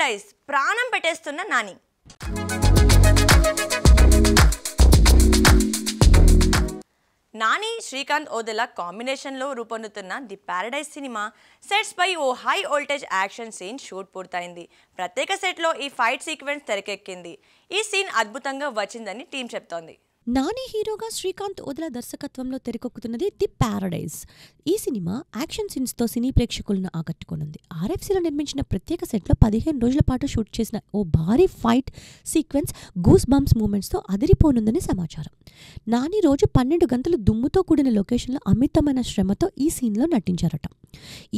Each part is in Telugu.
ప్యారడైజ్ ప్రాణం పెట్టేస్తున్న నాని. నాని శ్రీకాంత్ ఓదెలా కాంబినేషన్లో రూపొందుతున్న ది ప్యారడైజ్ సినిమా సెట్స్ పై ఓ high voltage action scene shoot పూర్తయింది. ప్రత్యేక సెట్లో ఈ ఫైట్ సీక్వెన్స్ తెరకెక్కింది. ఈ సీన్ అద్భుతంగా వచ్చిందని టీం చెప్తోంది. నాని హీరోగా శ్రీకాంత్ ఓదెలా దర్శకత్వంలో తెరకెక్కుతున్నది ది ప్యారడైజ్. ఈ సినిమా యాక్షన్ సీన్స్తో సినీ ప్రేక్షకులను ఆకట్టుకోనుంది. ఆర్ఎఫ్సీలో నిర్మించిన ప్రత్యేక సెట్లో 15 రోజుల పాటు షూట్ చేసిన ఓ భారీ ఫైట్ సీక్వెన్స్ గూస్ బంప్స్ మూమెంట్స్తో అదిరిపోనుందని సమాచారం. నాని రోజు 12 గంటలు దుమ్ముతో కూడిన లొకేషన్లో అమితమైన శ్రమతో ఈ సీన్లో నటించారట.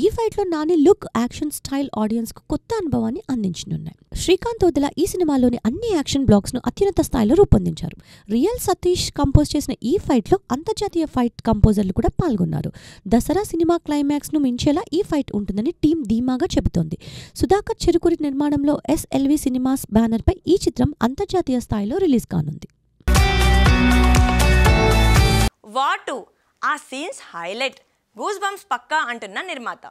ఈ ఫైట్లో నాని లుక్, యాక్షన్ స్టైల్ ఆడియన్స్కు కొత్త అనుభవాన్ని అందించనున్నాయి. శ్రీకాంత్ ఓదెలా ఈ సినిమాలోని అన్ని యాక్షన్ బ్లాక్స్ను అత్యున్నత స్థాయిలో రూపొందించారు. రియల్ సతీష్ కంపోజ్ చేసిన ఈ ఫైట్లో అంతర్జాతీయ ఫైట్ కంపోజర్లు కూడా పాల్గొన్నారు. దసరా సినిమా క్లైమాక్స్ను మించేలా ఈ ఫైట్ ఉంటుందని టీం ధీమాగా చెబుతోంది. సుధాకర్ చెరుకూరి నిర్మాణంలో SLV సినిమాస్ బ్యానర్పై ఈ చిత్రం అంతర్జాతీయ స్థాయిలో రిలీజ్ కానుంది. వాటు ఆ సీన్స్ హైలైట్, గూస్ బంప్స్ పక్కా అంటున్న నిర్మాత.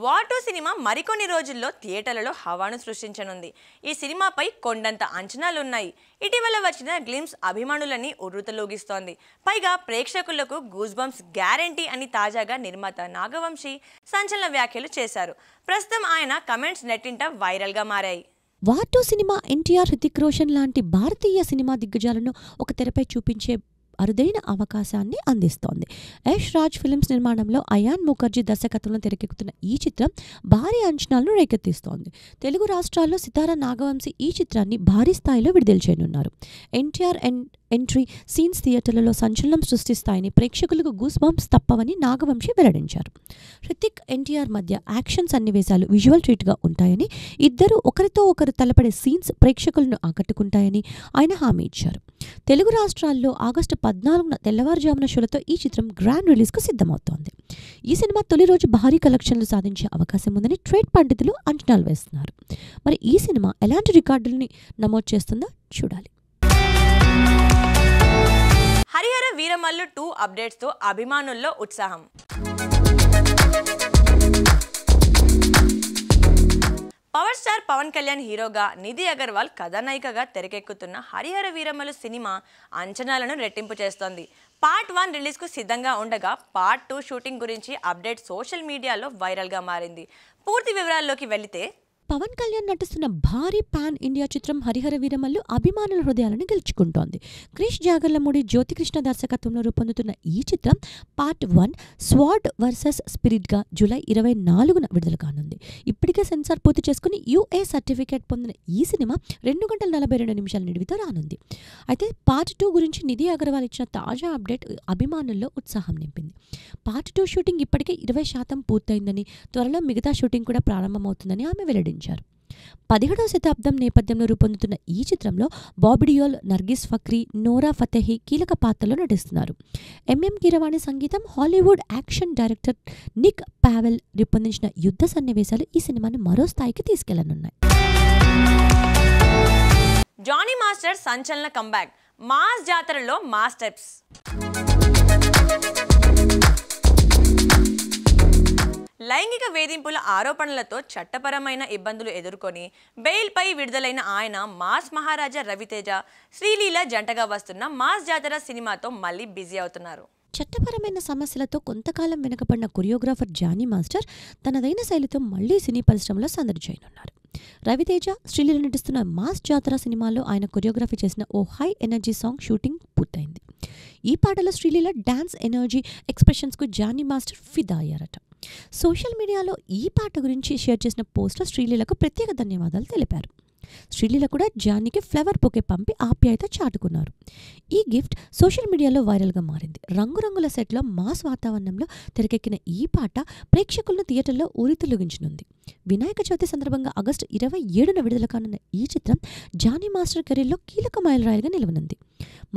వాటు సినిమా మరికొన్ని రోజుల్లో థియేటర్లలో హవాను సృష్టించనుంది. ఈ సినిమాపై కొండంత అంచనాలున్నాయి. ఇటీవల వచ్చిన గ్లిమ్స్ అభిమానులని ఉర్రూతలూగిస్తోంది. పైగా ప్రేక్షకులకు గూస్ బంప్స్ గ్యారంటీ అని తాజాగా నిర్మాత నాగవంశీ సంచలన వ్యాఖ్యలు చేశారు. ప్రస్తుతం ఆయన కమెంట్స్ నెట్టింట వైరల్గా మారాయి. వాటు సినిమా ఎన్టీఆర్, హృతిక్ రోషన్ లాంటి భారతీయ సినిమా దిగ్గజాలను ఒక తెరపై చూపించే అరుదైన అవకాశాన్ని అందిస్తోంది. యష్ రాజ్ ఫిల్మ్స్ నిర్మాణంలో అయాన్ ముఖర్జీ దర్శకత్వంలో తెరకెక్కుతున్న ఈ చిత్రం భారీ అంచనాలను రేకెత్తిస్తోంది. తెలుగు రాష్ట్రాల్లో సితారా నాగవంశీ ఈ చిత్రాన్ని భారీ స్థాయిలో విడుదల చేయనున్నారు. ఎన్టీఆర్ ఎంట్రీ సీన్స్ థియేటర్లలో సంచలనం సృష్టిస్తాయని, ప్రేక్షకులకు గూస్ బంప్స్ తప్పవని నాగవంశీ వెల్లడించారు. హృతిక్, ఎన్టీఆర్ మధ్య యాక్షన్ సన్నివేశాలు విజువల్ ట్రీట్గా ఉంటాయని, ఇద్దరు ఒకరితో ఒకరు తలపడే సీన్స్ ప్రేక్షకులను ఆకట్టుకుంటాయని ఆయన హామీ ఇచ్చారు. తెలుగు రాష్ట్రాల్లో ఆగస్టు 14న తెల్లవారుజామున షోలతో ఈ చిత్రం గ్రాండ్ రిలీజ్కు సిద్ధమవుతోంది. ఈ సినిమా తొలి రోజు భారీ కలెక్షన్లు సాధించే అవకాశం ఉందని ట్రేడ్ పండితులు అంచనాలు వేస్తున్నారు. మరి ఈ సినిమా ఎలాంటి రికార్డుల్ని నమోదు చేస్తుందో చూడాలి. హరిహర వీరమల్లు 2 అప్డేట్స్తో అభిమానుల్లో ఉత్సాహం. పవర్ స్టార్ పవన్ కళ్యాణ్ హీరోగా, నిధి అగర్వాల్ కథానాయికగా తెరకెక్కుతున్న హరిహర వీరమల్లు సినిమా అంచనాలను రెట్టింపు చేస్తోంది. పార్ట్ 1 రిలీజ్కు సిద్ధంగా ఉండగా పార్ట్ 2 షూటింగ్ గురించి అప్డేట్ సోషల్ మీడియాలో వైరల్గా మారింది. పూర్తి వివరాల్లోకి వెళితే, పవన్ కళ్యాణ్ నటిస్తున్న భారీ పాన్ ఇండియా చిత్రం హరిహర వీరమల్లు అభిమానుల హృదయాలను గెలుచుకుంటోంది. క్రిష్ జాగర్లమూడి, జ్యోతికృష్ణ దర్శకత్వంలో రూపొందుతున్న ఈ చిత్రం పార్ట్ 1 స్వాడ్ వర్సెస్ స్పిరిట్గా జూలై 24న విడుదల కానుంది. ఇప్పటికే సెన్సార్ పూర్తి చేసుకుని UA సర్టిఫికేట్ పొందిన ఈ సినిమా 2 గంటల 42 నిమిషాల నిడివితో రానుంది. అయితే పార్ట్ 2 గురించి నిధి అగర్వాల్ ఇచ్చిన తాజా అప్డేట్ అభిమానుల్లో ఉత్సాహం నింపింది. పార్ట్ 2 షూటింగ్ ఇప్పటికే 20% పూర్తయిందని, త్వరలో మిగతా షూటింగ్ కూడా ప్రారంభమవుతుందని ఆమె వెల్లడించారు. 17వ శతాబ్దం నేపథ్యంలో రూపొందుతున్న ఈ చిత్రంలో బాబీ డియోల్, నర్గిస్ ఫక్రీ, నోరా ఫతేహి కీలక పాత్రలో నటిస్తున్నారు. MM కీరవాణి సంగీతం, Hollywood action director Nick Powell రూపొందించిన యుద్ధ సన్నివేశాలు ఈ సినిమాను మరో స్థాయికి తీసుకెళ్లనున్నాయి. జానీ మాస్టర్ సంచలన కంబ్యాక్, మాస్ జాతరలో మాస్ స్టెప్స్. లైంగిక వేధింపుల ఆరోపణలతో చట్టపరమైన ఇబ్బందులు ఎదుర్కొని బెయిల్పై విడుదలైన ఆయన మాస్ మహారాజా రవితేజ, శ్రీలీల జంటగా వస్తున్న మాస్ జాతర సినిమాతో మళ్ళీ బిజీ అవుతున్నారు. చట్టపరమైన సమస్యలతో కొంతకాలం వెనుకబడిన కొరియోగ్రాఫర్ జానీ మాస్టర్ తనదైన శైలితో మళ్లీ సినీ పరిశ్రమలో సందడి చేయనున్నారు. రవితేజ, శ్రీలీల నటిస్తున్న మాస్ జాతర సినిమాలో ఆయన కొరియోగ్రఫీ చేసిన ఓ హై ఎనర్జీ సాంగ్ షూటింగ్ పూర్తయింది. ఈ పాటలో శ్రీలీల డాన్స్ ఎనర్జీ ఎక్స్ప్రెషన్స్కు జానీ మాస్టర్ ఫిదా అయ్యారట. సోషల్ మీడియాలో ఈ పాట గురించి షేర్ చేసిన పోస్ట్లో శ్రీలీలకు ప్రత్యేక ధన్యవాదాలు తెలిపారు. శ్రీలీల కూడా జానీకి ఫ్లవర్ బొకే పంపి ఆప్యాయత చాటుకున్నారు. ఈ గిఫ్ట్ సోషల్ మీడియాలో వైరల్గా మారింది. రంగురంగుల సెట్లో మాస్ వాతావరణంలో తెరకెక్కిన ఈ పాట ప్రేక్షకులను థియేటర్లో ఊరితొలగించనుంది. వినాయక చవితి సందర్భంగా ఆగస్టు 27న విడుదల కానున్న ఈ చిత్రం జానీ మాస్టర్ కెరీర్లో కీలక మైలురాయిగా నిలవనుంది.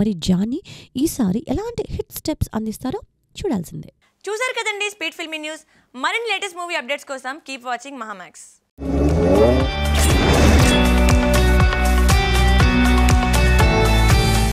మరి జానీ ఈసారి ఎలాంటి హిట్ స్టెప్స్ అందిస్తారో చూడాల్సిందే. చూసారు కదండి స్పీడ్ ఫిల్మీ న్యూస్. మరిన్ని లేటెస్ట్ మూవీ అప్డేట్స్ కోసం కీప్ వాచింగ్ మహామాక్స్.